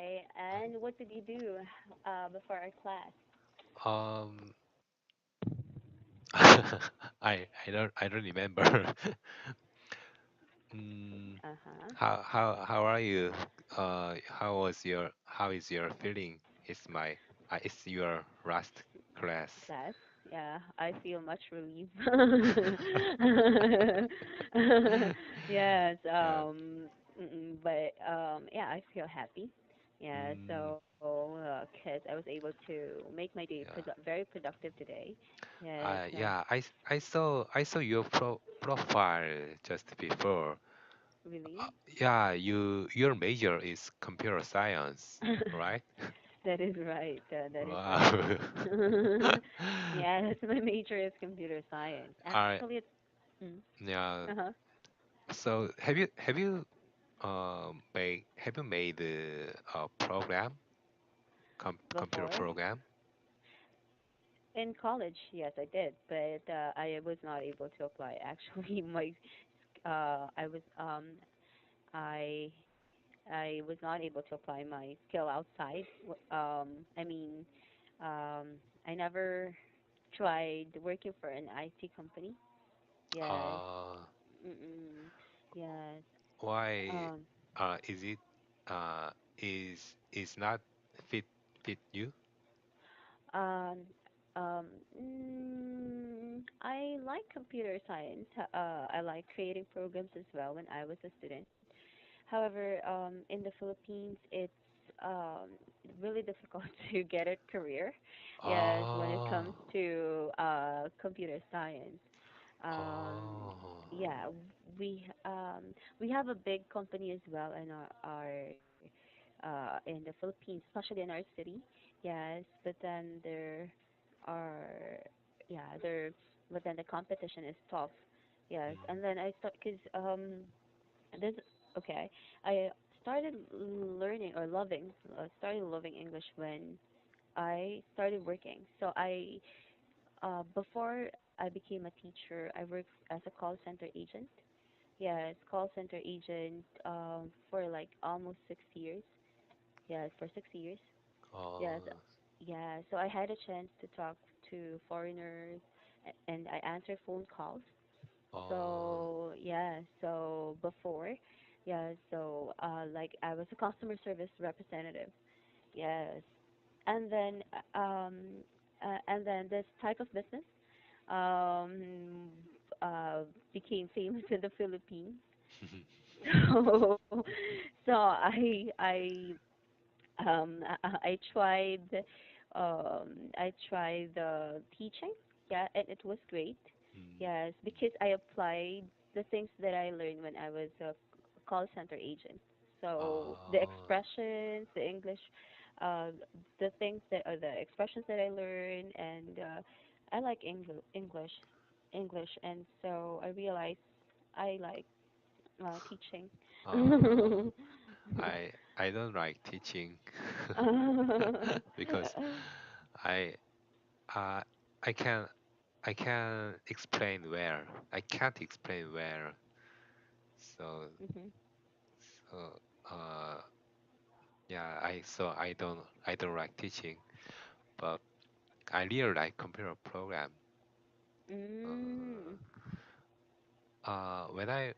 Hi, and what did you do before our class? Um, I don't remember. mm, Uh-huh. how are you? How is your feeling? It's your last class. Class. Yeah, I feel much relieved. Yes, Yeah. but yeah, I feel happy. Yeah, Mm, so 'cause I was able to make my day yeah. very productive today. Yes, Yeah. I saw your profile just before. really. Yeah. Your major is computer science, right? That is right. That is right. Wow. Yeah, that's my major is computer science. I Actually, it's yeah. uh-huh. So have you made a program computer Before program? in college, yes, I did, but I was not able to apply. Actually, my I was I I was not able to apply my skill outside. I mean, I never tried working for an IT company. Yes. Uh, Mm-mm. Yes. why Um. is it uh is not fit you? Um, um, I like computer science. I like creating programs as well when I was a student. However, in the Philippines, it's um, really difficult to get a career. Yes, when it comes Oh, to computer science. Um, oh, yeah, we have a big company as well in our in the Philippines, especially in our city. Yes, but then there are there but then the competition is tough. Yes, mm, and then I start because this okay, I started learning or loving started loving English when I started working. So I before I became a teacher, I worked as a call center agent. Yes, call center agent for like almost 6 years. Yes, for 6 years. Yes, oh, yeah. So I had a chance to talk to foreigners, and I answered phone calls. oh, So yeah, so before, yeah, so like I was a customer service representative. Yes, and then this type of business um became famous in the Philippines. So I tried teaching. Yeah, and it was great. mm, Yes, because I applied the things that I learned when I was a call center agent. So the oh, expressions, the English, uh, the things that are the expressions that I learned, and I like English, and so I realized I like teaching. oh. I don't like teaching because I uh I can explain where I can't explain where. So Mhm. so uh yeah, I don't like teaching, but I really like computer program. Mm. Uh, when I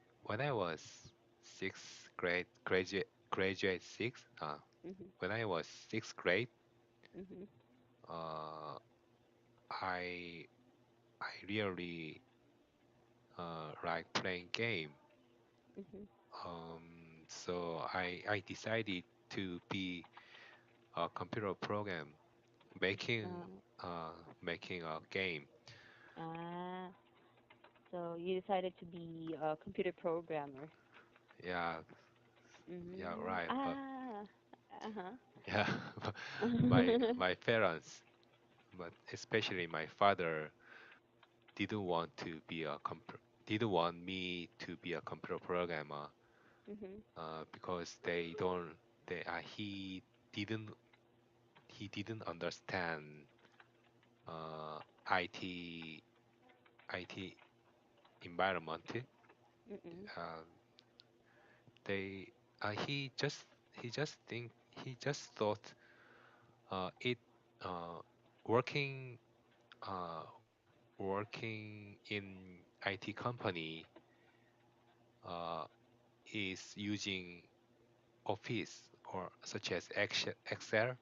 was sixth grade graduate six Mhm. when I was sixth grade, Mhm. uh I I really like playing game. Mhm. So I decided to be a computer program making Uh, uh making a game. ah. So you decided to be a computer programmer. Yeah, yeah, Mhm. right. But Ah. Uh-huh. yeah, my parents, but especially my father, didn't want to be a didn't want me to be a computer programmer Mhm. because they don't they didn't he didn't understand uh, IT IT environment. Mhm. Uh, they he just think he just thought it uh, working uh, working in IT company uh, is using Office or such as Excel,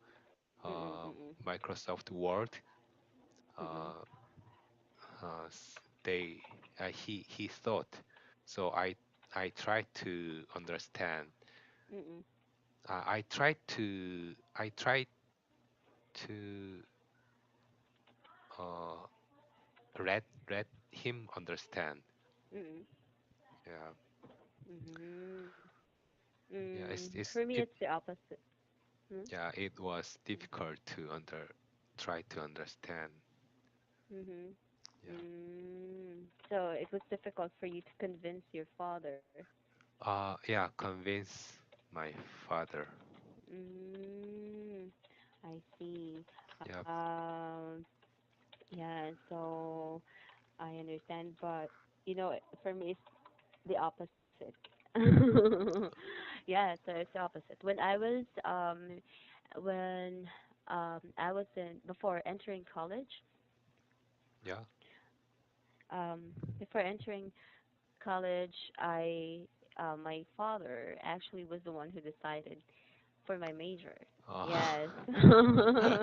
Mm-mm, uh, mm-mm, Microsoft Word. mm-mm, Uh, they he thought. So I tried to understand. mm-mm, I tried to uh, let him understand. mm-mm, Yeah, mm-hmm. yeah. For me, it's the opposite. Mm-hmm. Yeah, it was difficult to try to understand. Mm-hmm. Yeah. So it was difficult for you to convince your father. Yeah, convince my father. Mm, I see. Yeah. Um, yeah, so I understand, but for me, it's the opposite. Yeah, so it's the opposite. When I was in before entering college, Yeah. um, before entering college, my father actually was the one who decided for my major. Yes. Uh,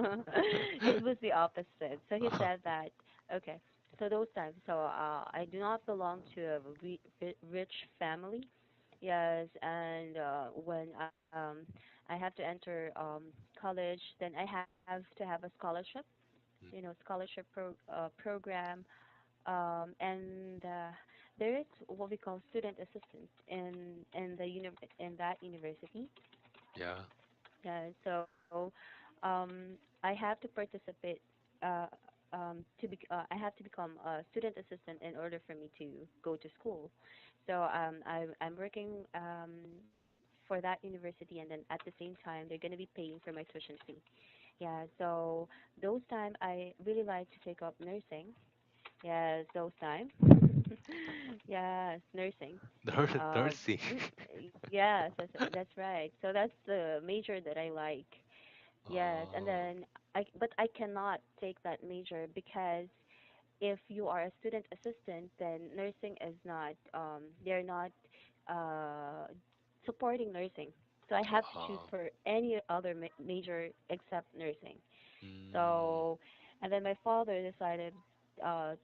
It was the opposite. So he said that, okay, so those times, so I do not belong to a rich family. Yes, and when I have to enter college, then I have to have a scholarship, scholarship program, and there is what we call student assistant in that university. yeah. So I have to participate. Uh, I have to become a student assistant in order for me to go to school. So I'm working for that university, and then at the same time, they're gonna be paying for my tuition fee. Yeah. So those time I really like to take up nursing. Yes, those time. Yes, nursing. Uh, Nursing. yes, that's right. So that's the major that I like. Yes, and Oh. then but I cannot take that major because if you are a student assistant, then nursing is not, they're not uh, supporting nursing. So I have to choose Oh. for any other major except nursing. Mm. So, and then my father decided uh,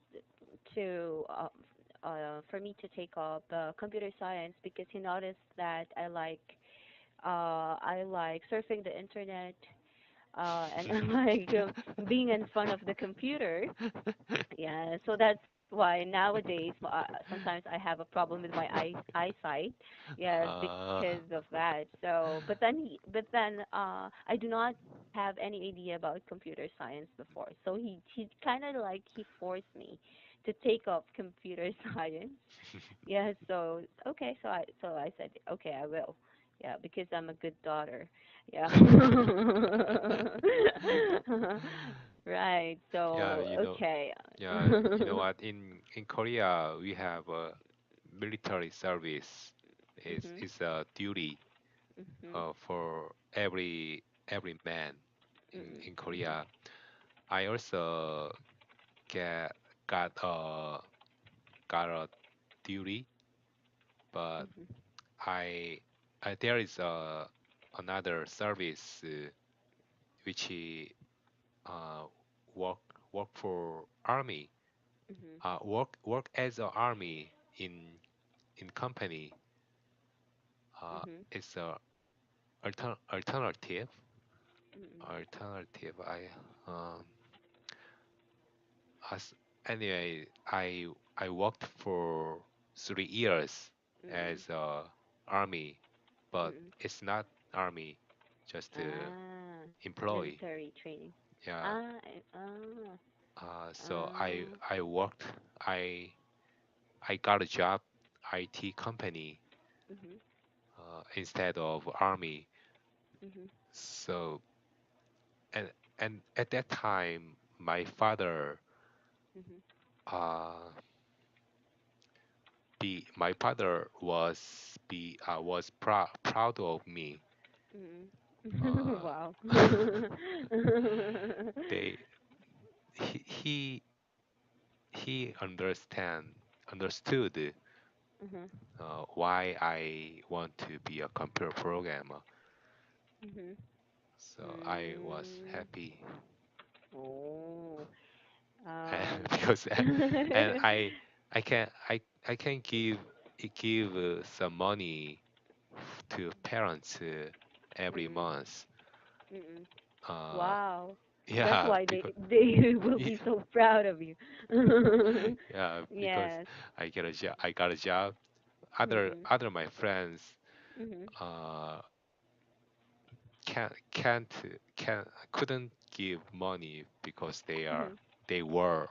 for me to take up computer science because he noticed that I like surfing the internet, and I like being in front of the computer. Yeah, so that's why nowadays sometimes I have a problem with my eyesight. Yes, because of that. So, but then I do not have any idea about computer science before. So he kind of like he forced me to take up computer science. Yeah, so okay, so I said okay, I will. Yeah, because I'm a good daughter. Yeah. Right. Yeah, So okay. yeah, you know what? In Korea, we have a military service. Mhm. Is a duty Mhm. for every man Mhm. in Korea. I also get got a got a duty, but Mhm. I, there is another service which uh, work work for army, Mhm. work as a army in company. Mhm. It's a alternative Mhm. alternative. As anyway, I worked for 3 years Mhm. as a army, but Mhm. it's not army, just a Ah, employee. military training. Yeah. Ah, So ah. I worked. I got a job, IT company, Mhm. instead of army. Mhm. So and and at that time, Mhm. uh, my father was proud of me. Mhm. Uh, Wow. they he he understood Mhm. why I want to be a computer programmer. Mhm. So I was Mm. happy. Oh. Because and I can give some money to parents every Mm-mm. month. Mm-mm. Uh, Wow. That's yeah, why because they will yeah, be so proud of you. yeah, because Yes. I get a job. I got a job. Mm-mm. Other my friends Mhm. uh can't can couldn't give money because Mhm. they were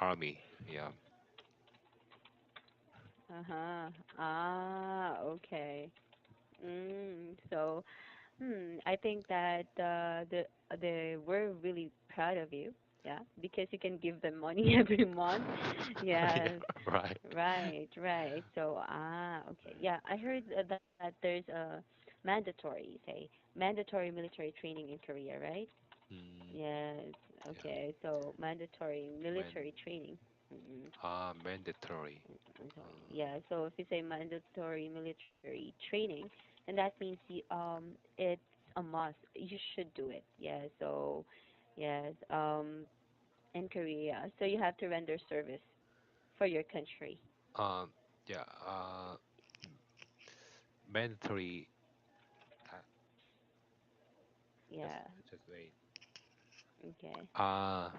army. Yeah, Uh-huh. Ah, okay. So, I think that they were really proud of you. Yeah, because you can give them money every month. yeah, Yes. right. Right, right. So, okay. Yeah, I heard that there's a mandatory, say, mandatory military training in Korea, right? Mm, Yes. yeah, Okay. So, mandatory man, military training. Mm-mm. mandatory. Sorry. Yeah. So, if you say mandatory military training, and that means it's a must. You should do it. Yeah. So, yes. In Korea, so you have to render service for your country. Yeah, mandatory. Uh, just Yeah. just wait. Okay. Uh,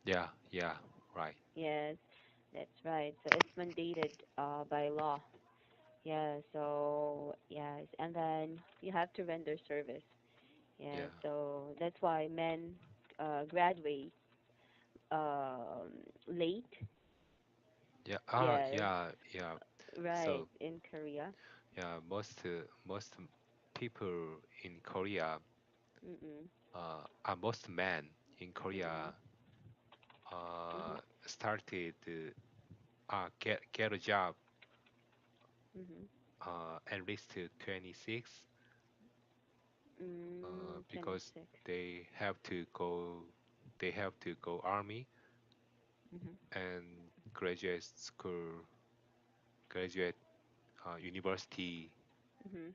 yeah, right. Yes, that's right. So it's mandated by law. Yeah, so yes, and then you have to render service. Yeah, Yeah, so that's why men graduate late. yeah, Yes, yeah. right, So in Korea. yeah, most people in Korea, Mm-mm. most men in Mm-mm. Korea, Mhm. started get a job Mhm. at least to 26 because 26. they have to go they have to go army Mhm. and graduate school graduate university. Mhm.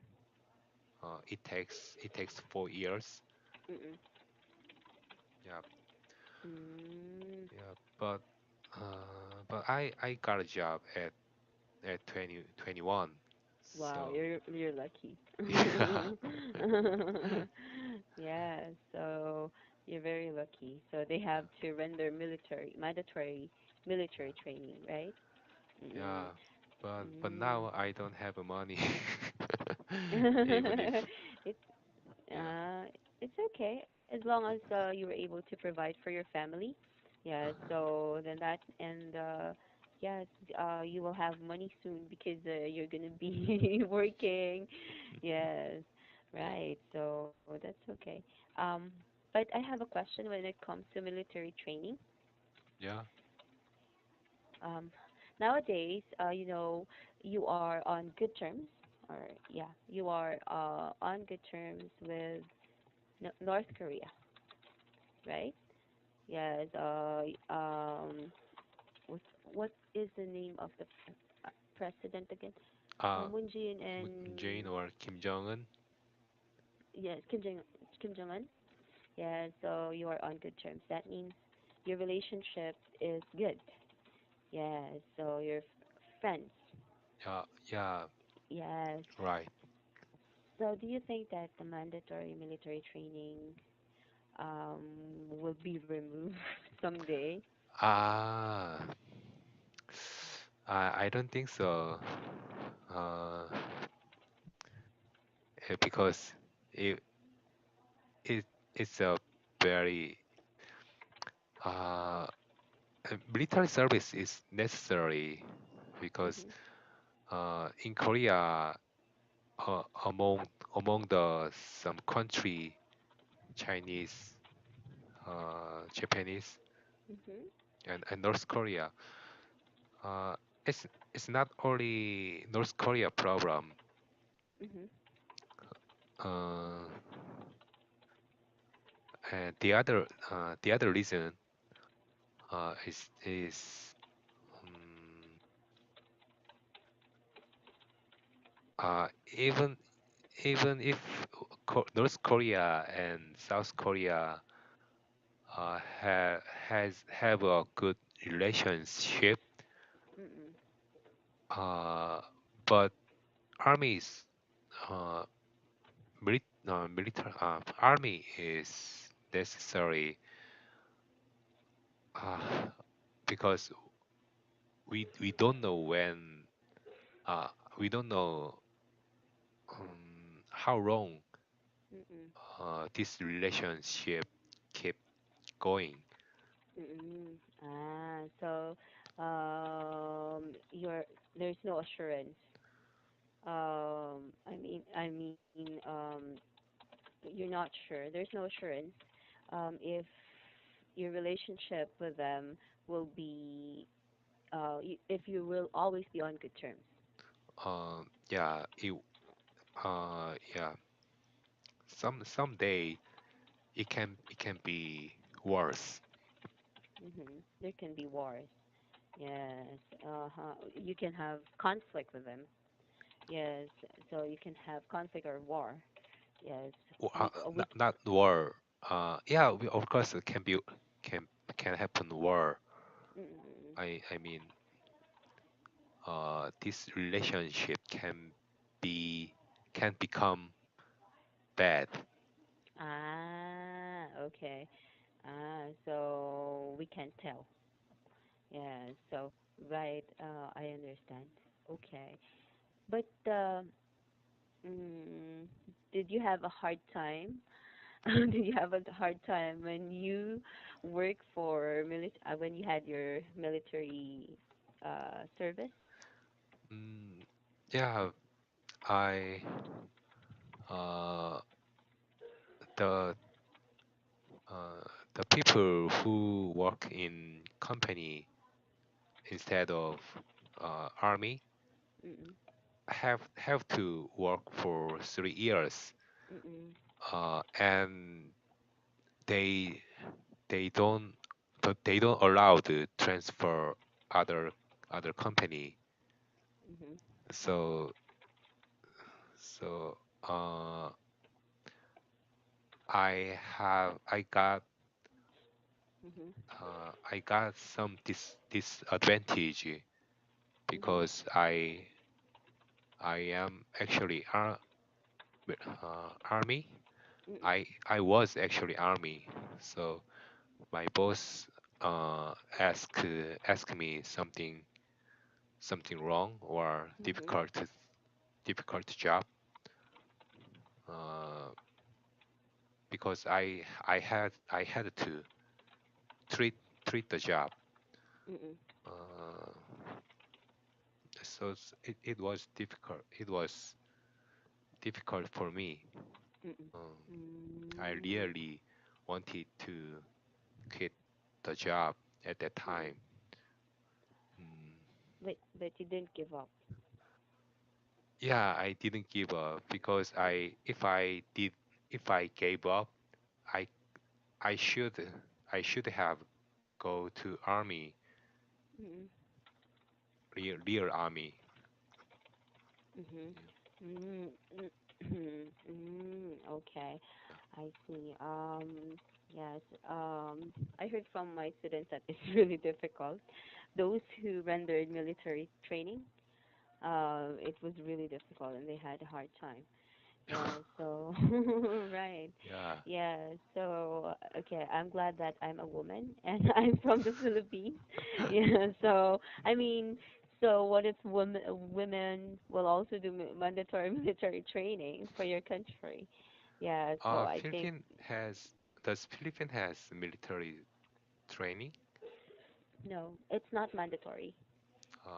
It takes 4 years. Mm-mm. Yeah, Mm. yeah, but I got a job at 2021. Wow, So you're lucky. yeah, Yeah, so you're very lucky. So they have to render mandatory military training, right? Mm-mm. yeah, but Mm. now I don't have money. Even if It's yeah, uh it's okay as long as you were able to provide for your family. Yeah, so then that and yes, you will have money soon because you're gonna be working. Yes, right. So that's okay. Um, but I have a question when it comes to military training. yeah. Um, Nowadays, you are on good terms, or yeah, you are on good terms with North Korea, right? Yes. What what is the name of the president again? Uh, Moon Jae-in Moon Jae-in and or Kim Jong Un. yes, Kim Jong Un. Yeah, so you are on good terms. That means your relationship is good. Yeah, so you're friends. Yeah, Yes. right. So do you think that the mandatory military training um will be removed someday? Ah, I don't think so. Uh, because it it it's a very uh military service is necessary because Mhm. in Korea among the some country Chinese, Japanese, Mhm. and North Korea. Uh, it's not only North Korea problem. Mhm. Uh, and the other reason is um, even if North Korea and South Korea have a good relationship, Mm-mm. uh, but armies uh, army is necessary uh, because we don't know when uh, we don't know how long Mm-mm. this relationship keep going. Mm-mm. So you're there's no assurance. I mean, you're not sure. There's no assurance if your relationship with them will be, if you will always be on good terms. Yeah, yeah. Someday it can be worse. There can be wars. Yes. You can have conflict with them. Yes. So you can have conflict or war. Yes. We. Not war. Yeah, of course it can can happen war. Mm, I mean, this relationship be can become bad. okay. So we can tell. Yeah. So right. I understand. Okay. But mm, did you have a hard time? Did you have a hard time when you work for when you had your military service? Mm, yeah, I uh, the uh, the people who work in company instead of army Mm-mm, have to work for 3 years, mm-mm, and they they don't they don't allow to transfer other company. mm-hmm, So so uh, mm-hmm, I got some disadvantage mm-hmm, because I am actually army. mm-mm, I was actually army. So my boss ask me something wrong or mm-hmm, difficult job, uh, because I had to treat the job. mm-mm, Uh, so it was difficult. It was difficult for me. mm-mm. Um, I Mm, really wanted to quit the job at that mm-mm. time. Mm, But you didn't give up. yeah, I didn't give up because if I gave up, I I should I should have go to army, Mm-mm, real army. mm-hmm. Yeah. Mm, mm, okay, I see. Yes. I heard from my students that it's really difficult. Those who rendered military training, it was really difficult and they had a hard time. Yeah, so right. Yeah. Yeah, so okay, I'm glad that I'm a woman and I'm from the Philippines. Yeah, so I mean, so what if women will also do mandatory military training for your country? Yeah, so I think Philippines has does Philippines has military training? no, it's not mandatory.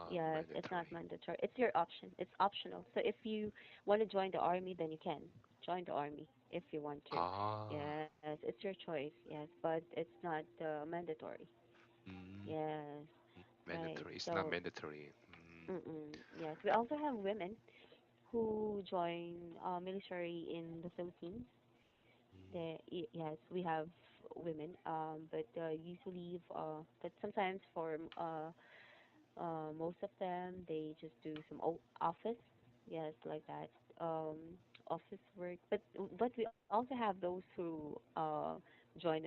Yes, it's not Mandatory. mandatory. It's your option. It's optional. So if you want to join the army, then you can join the army if you want to. Ah, Yes, it's your choice. Yes, but it's not mandatory. mm, Yes, right. mandatory. It's not So, mandatory. yes, we also have women. who join military in the Philippines. Mm, Yes, we have women, but usually, but sometimes for most of them, they just do some office, yes, like that, um, office work. But we also have those who join the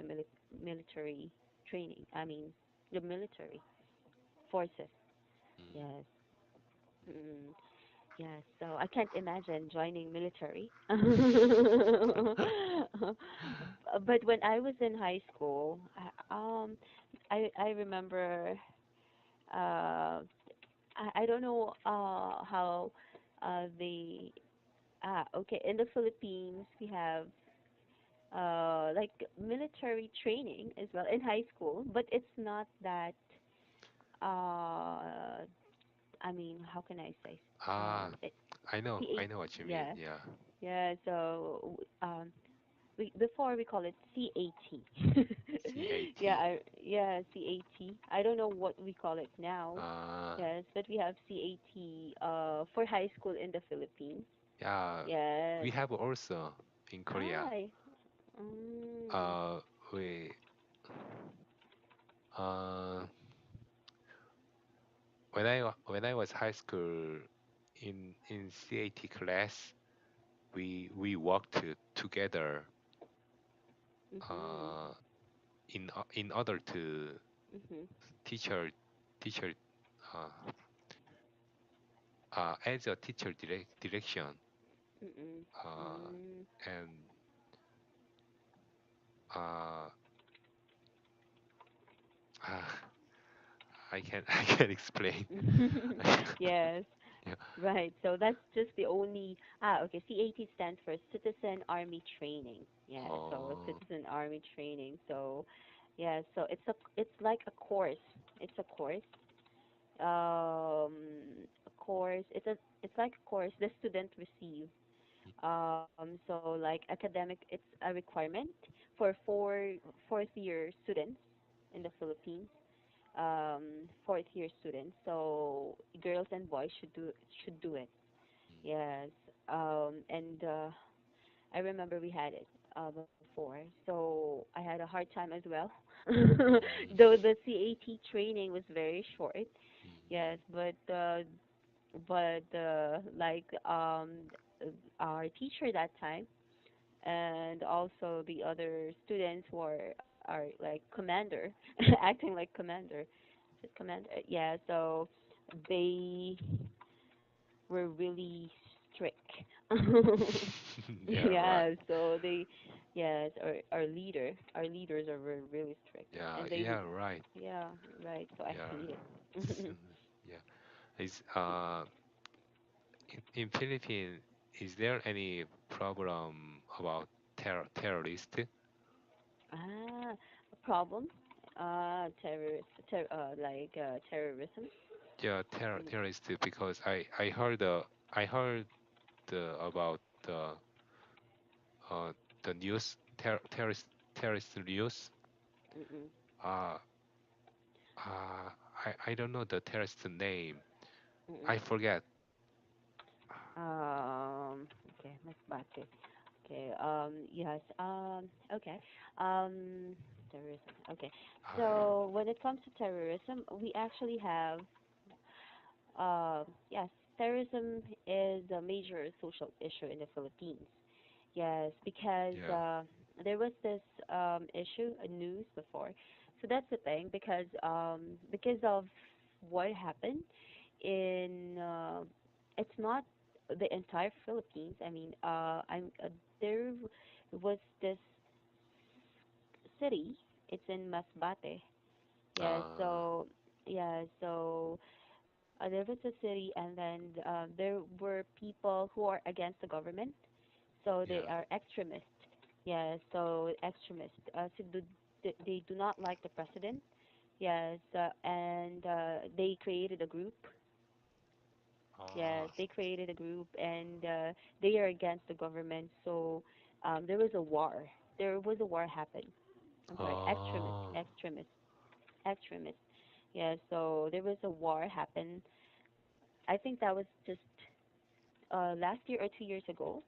military training. I mean, the military forces. mm. Yes. Mm. Yes, so I can't imagine joining military. But when I was in high school, I remember I don't know how the okay, in the Philippines we have like military training as well in high school, but it's not that I mean, how can I say? Ah, It, I C8, know what you mean. yeah. Yeah. Yeah, so we before we call it CAT. Yeah, CAT. yeah, CAT. I don't know what we call it now. Uh, Yes, but we have CAT for high school in the Philippines. yeah, we Yes. have also in Korea. Hi. Mm, Uh, we uh, when I was high school in CAT class, we worked together mhm. uh, in order to Mhm. teacher teacher uh, as a teacher direction Mhm. uh, Mm. and uh, uh, I can explain. Yes. Yeah. Right. So that's just the only okay, CAT stands for Citizen Army Training. Yeah, so Oh, Citizen Army Training. So yeah, so it's like a course. It's a course. A course. It's like a course the student receive. So like academic, it's a requirement for fourth year students in the Philippines. Fourth year students. So girls and boys should do it. Yes. And I remember we had it before, so I had a hard time as well. mm, Though the CAT training was very short. mm, Yes, but like our teacher that time, and also the other students who are like commander, acting like commander. Is it commander? Yeah. So they were really strict. yeah, right. Yeah, so they, yes, our leaders are really strict, Yeah, and yeah, they, right. yeah, right. So I Yeah. hate it. Yeah. Is in Philippines, is there any problem about terrorist? Ah, a problem. Like terrorism. Yeah, Mm, terrorist because I heard about uh the news terrorist news. mm-mm, Uh, I don't know the terrorist name. I mm-mm. forget. Okay, let's back it. Okay. Yes. Okay. Um. Terrorism. Okay. Uh, So when it comes to terrorism, we actually have yes, terrorism is a major social issue in the Philippines. Yes, because yeah. there was this issue, a news before. So that's the thing, because of what happened in it's not the entire Philippines. I mean, there was this city. It's in Masbate. Yeah, Uh, so yeah, so there was a city, and then there were people who are against the government, so they yeah. are extremists. Yeah, so extremists. They do not like the president. Yes, and they created a group. Yes, Uh, they created a group, and they are against the government. So there was a war. There was a war happen. I'm sorry, oh, extremists. Yeah, so there was a war happen. I think that was just last year or 2 years ago.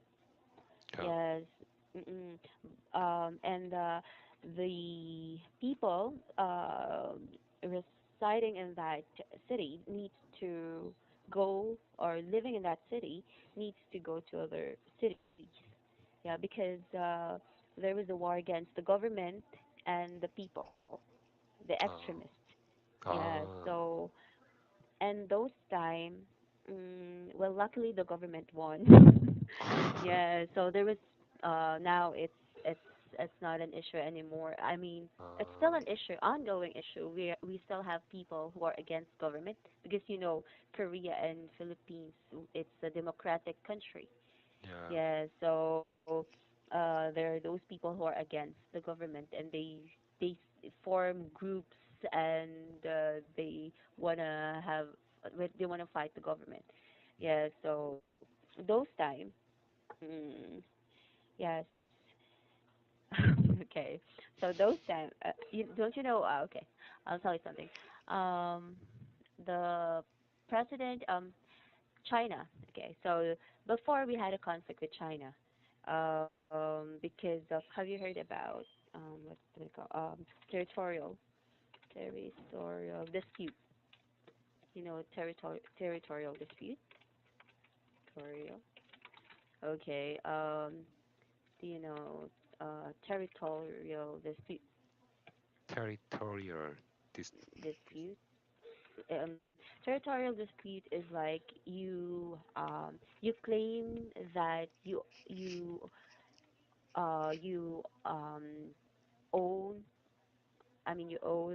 Yeah. Yes. Mm-mm. And the people residing in that city needs to go, or living in that city needs to go to other cities. Yeah, because there was a war against the government and the people, the extremists. Oh. Yeah, Ah. so and those time, well, luckily the government won. Yeah, so there was now it's it's not an issue anymore. I mean, it's still Ah. an issue, ongoing issue. We still have people who are against government because Korea and Philippines, it's a democratic country. Yeah. Yeah, so there are those people who are against the government, and form groups, and they wanna have they wanna fight the government. Yeah, so those time, mm, yes. Okay, so those time, don't you know? Okay, I'll tell you something. Um, the president, China. Okay, so before we had a conflict with China, because of, have you heard about what do they call, territorial territorial dispute? Territorial dispute. Territorial. Okay. Do you know territorial Territorial dis dispute? Territorial dispute is like you claim that you own. I mean, you owe.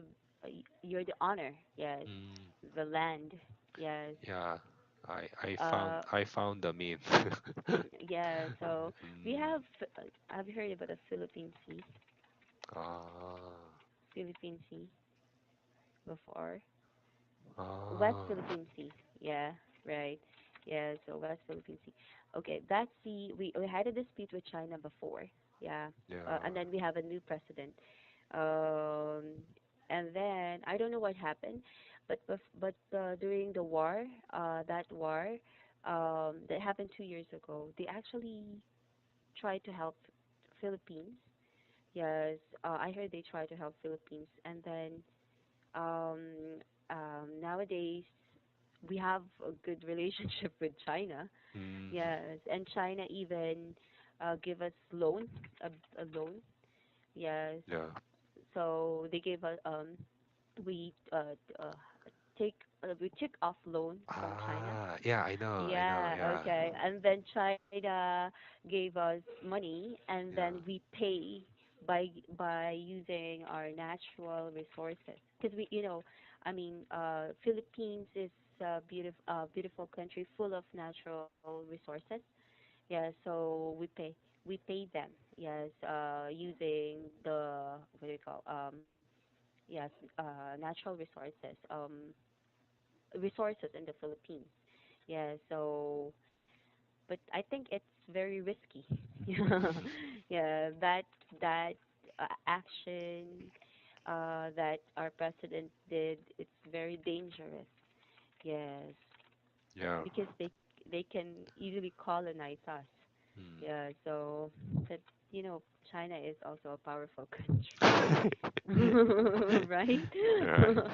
You're the owner. Yes, mm, the land. Yes. yeah. Uh, I found the meme. yeah. So we mm. have. Have you heard about the Philippine Sea? Ah. Philippine Sea before. West Ah. Philippine Sea. Yeah, right. Yeah, so West Philippine Sea. Okay, that sea, we had a dispute with China before. Yeah. And Yeah. then we have a new president. Um, and then I don't know what happened, but during the war, that war, that happened 2 years ago, they actually tried to help Philippines. Yes, I heard they tried to help Philippines, and then um, nowadays we have a good relationship with China. Mm. Yes, and China even give us loan, a loan. Yes, Yeah. so they gave us we we took off loan from China. Ah. Yeah, I know. I know. Yeah, Yeah. okay. And then China gave us money, and then Yeah. we pay by using our natural resources. Because I mean, Philippines is a beautiful country full of natural resources. Yeah, so we pay them. Yes, using the what do you call yes, natural resources in the Philippines. Yeah, so but I think it's very risky. Yeah, that action that our president did, it's very dangerous. Yes, Yeah. because they can easily colonize us. Mm. Yeah, so but China is also a powerful country. Right. Right?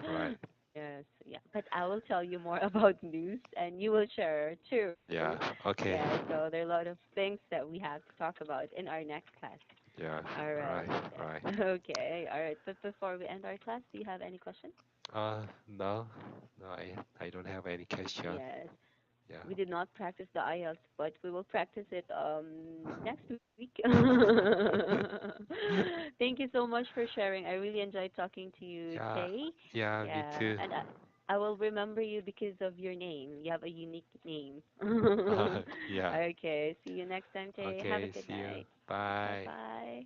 Right. Yes, yeah. But I will tell you more about news, and you will share too. Yeah. Yeah, Okay. so there are a lot of things that we have to talk about in our next class. Yeah. All right. Right. Right. Okay. All right. But before we end our class, do you have any questions? No. No, I don't have any question. Yes. Yeah. We did not practice the IELTS, but we will practice it next week. Thank you so much for sharing. I really enjoyed talking to you, Yeah. Tay. Yeah, me Yeah, too. and I will remember you because of your name. You have a unique name. Yeah. Okay, see you next time, Tay. Have a Okay, good see you. night. Bye Bye. bye.